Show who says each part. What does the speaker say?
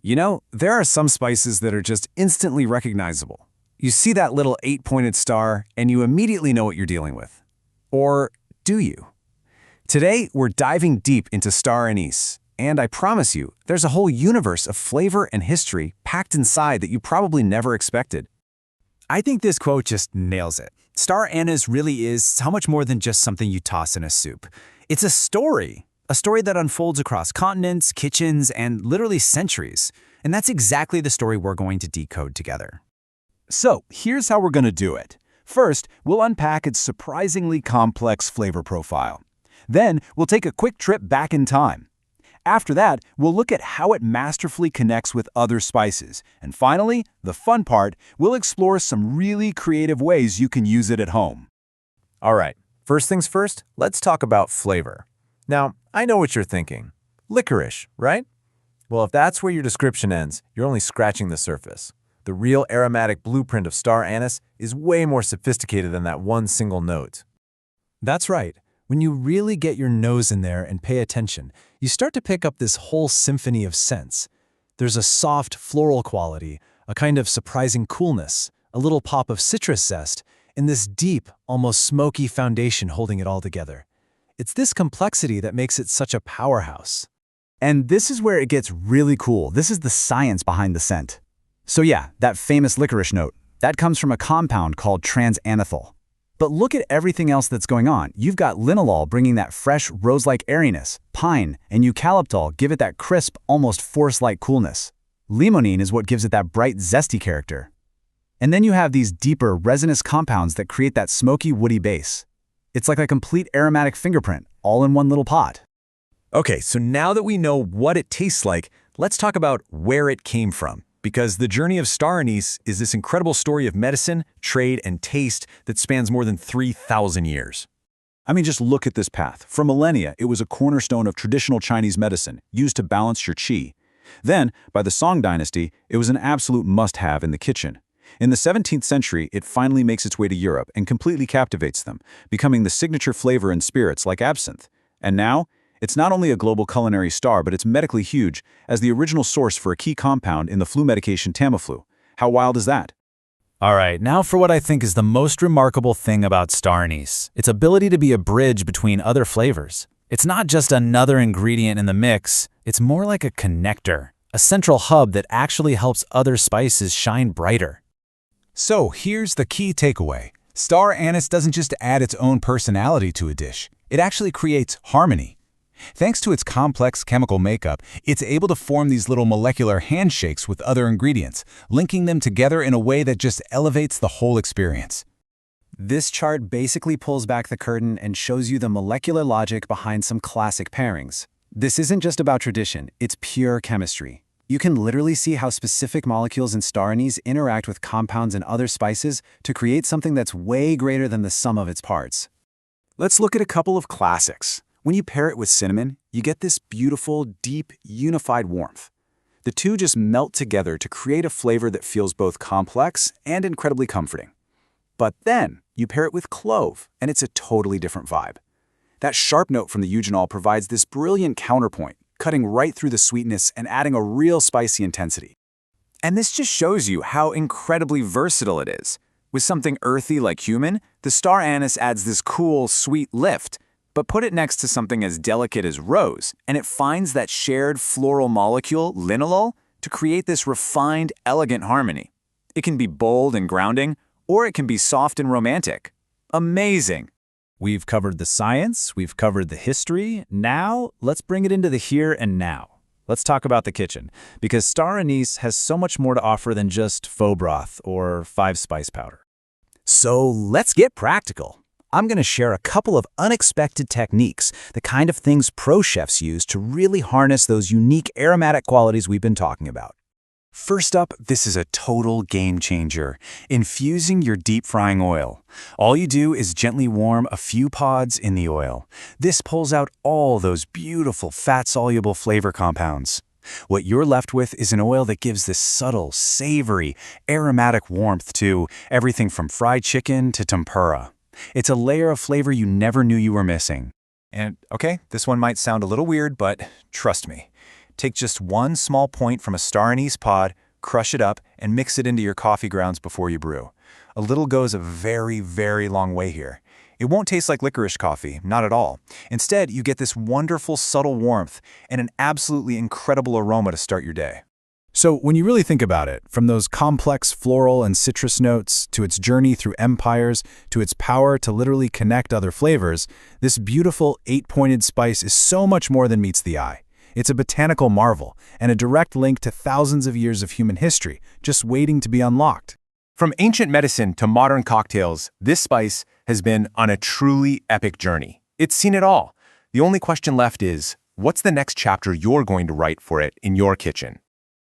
Speaker 1: You know, there are some spices that are just instantly recognizable. You see that little 8-pointed star, and you immediately know what you're dealing with. Or do you? Today, we're diving deep into Star Anise, and I promise you, there's a whole universe of flavor and history packed inside that you probably never expected.
Speaker 2: I think this quote just nails it. Star Anise really is so much more than just something you toss in a soup. It's a story that unfolds across continents, kitchens, and literally centuries. And that's exactly the story we're going to decode together.
Speaker 3: So, here's how we're going to do it. First, we'll unpack its surprisingly complex flavor profile. Then, we'll take a quick trip back in time. After that, we'll look at how it masterfully connects with other spices. And finally, the fun part, we'll explore some really creative ways you can use it at home.
Speaker 4: All right, first things first, let's talk about flavor. Now, I know what you're thinking. Licorice, right? Well, if that's where your description ends, you're only scratching the surface. The real aromatic blueprint of Star Anise is way more sophisticated than that one single note.
Speaker 2: That's right. When you really get your nose in there and pay attention, you start to pick up this whole symphony of scents. There's a soft floral quality, a kind of surprising coolness, a little pop of citrus zest, and this deep, almost smoky foundation holding it all together. It's this complexity that makes it such a powerhouse.
Speaker 3: And this is where it gets really cool. This is the science behind the scent. So yeah, that famous licorice note, that comes from a compound called transanethol. But look at everything else that's going on. You've got linalool bringing that fresh rose-like airiness, pine and eucalyptol give it that crisp, almost forest-like coolness. Limonene is what gives it that bright, zesty character. And then you have these deeper, resinous compounds that create that smoky, woody base. It's like a complete aromatic fingerprint, all in one little pot.
Speaker 4: Okay, so now that we know what it tastes like, let's talk about where it came from. Because the journey of Star Anise is this incredible story of medicine, trade, and taste that spans more than 3,000 years.
Speaker 3: I mean, just look at this path. For millennia, it was a cornerstone of traditional Chinese medicine, used to balance your qi. Then, by the Song dynasty, it was an absolute must-have in the kitchen. In the 17th century, it finally makes its way to Europe and completely captivates them, becoming the signature flavor in spirits like absinthe. And now, it's not only a global culinary star, but it's medically huge as the original source for a key compound in the flu medication Tamiflu. How wild is that?
Speaker 2: All right, now for what I think is the most remarkable thing about Star Anise, its ability to be a bridge between other flavors. It's not just another ingredient in the mix, it's more like a connector, a central hub that actually helps other spices shine brighter.
Speaker 5: So here's the key takeaway. Star Anise doesn't just add its own personality to a dish, it actually creates harmony. Thanks to its complex chemical makeup, it's able to form these little molecular handshakes with other ingredients, linking them together in a way that just elevates the whole experience.
Speaker 1: This chart basically pulls back the curtain and shows you the molecular logic behind some classic pairings. This isn't just about tradition, it's pure chemistry. You can literally see how specific molecules in Star Anise interact with compounds and other spices to create something that's way greater than the sum of its parts. Let's look at a couple of classics. When you pair it with cinnamon, you get this beautiful, deep, unified warmth. The two just melt together to create a flavor that feels both complex and incredibly comforting. But then, you pair it with clove, and it's a totally different vibe. That sharp note from the eugenol provides this brilliant counterpoint, cutting right through the sweetness and adding a real spicy intensity. And this just shows you how incredibly versatile it is. With something earthy like cumin, the Star Anise adds this cool, sweet lift. But put it next to something as delicate as rose, and it finds that shared floral molecule, linalool, to create this refined, elegant harmony. It can be bold and grounding, or it can be soft and romantic. Amazing!
Speaker 2: We've covered the science, we've covered the history. Now, let's bring it into the here and now. Let's talk about the kitchen, because Star Anise has so much more to offer than just faux broth or 5-spice powder.
Speaker 1: So let's get practical. I'm going to share a couple of unexpected techniques, the kind of things pro chefs use to really harness those unique aromatic qualities we've been talking about. First up, this is a total game changer, infusing your deep frying oil. All you do is gently warm a few pods in the oil. This pulls out all those beautiful fat-soluble flavor compounds. What you're left with is an oil that gives this subtle, savory, aromatic warmth to everything from fried chicken to tempura. It's a layer of flavor you never knew you were missing. And okay, this one might sound a little weird, but trust me.
Speaker 4: Take just one small point from a Star Anise pod, crush it up, and mix it into your coffee grounds before you brew. A little goes a very, very long way here. It won't taste like licorice coffee, not at all. Instead, you get this wonderful, subtle warmth and an absolutely incredible aroma to start your day.
Speaker 2: So when you really think about it, from those complex floral and citrus notes to its journey through empires to its power to literally connect other flavors, this beautiful 8-pointed spice is so much more than meets the eye. It's a botanical marvel and a direct link to thousands of years of human history, just waiting to be unlocked.
Speaker 4: From ancient medicine to modern cocktails, this spice has been on a truly epic journey. It's seen it all. The only question left is, what's the next chapter you're going to write for it in your kitchen?